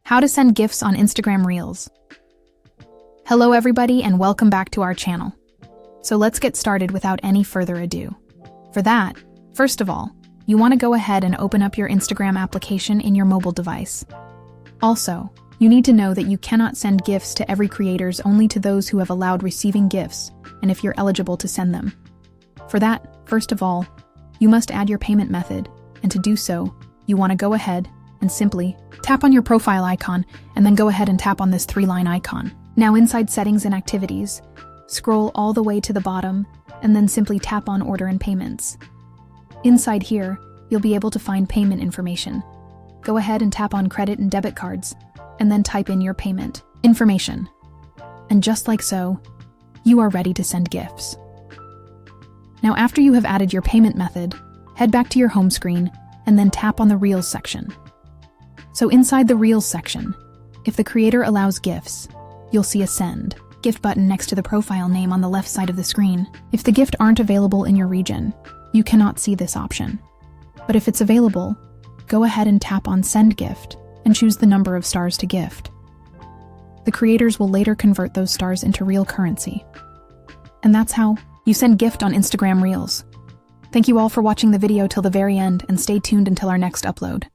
How to send gifts on Instagram Reels. Hello everybody and welcome back to our channel. So let's get started without any further ado. For that, first of all, you want to go ahead and open up your Instagram application in your mobile device. Also, you need to know that you cannot send gifts to every creators, only to those who have allowed receiving gifts and if you're eligible to send them. For that, first of all, you must add your payment method, and to do so, you want to go ahead and simply tap on your profile icon and then go ahead and tap on this 3-line icon. Now inside Settings and Activities, scroll all the way to the bottom and then simply tap on Order and Payments. Inside here, you'll be able to find payment information. Go ahead and tap on Credit and Debit Cards and then type in your payment information. And just like so, you are ready to send gifts. Now after you have added your payment method, head back to your home screen and then tap on the Reels section. So inside the Reels section, if the creator allows gifts, you'll see a Send Gift button next to the profile name on the left side of the screen. If the gift aren't available in your region, you cannot see this option. But if it's available, go ahead and tap on Send Gift and choose the number of stars to gift. The creators will later convert those stars into real currency. And that's how you send gift on Instagram Reels. Thank you all for watching the video till the very end and stay tuned until our next upload.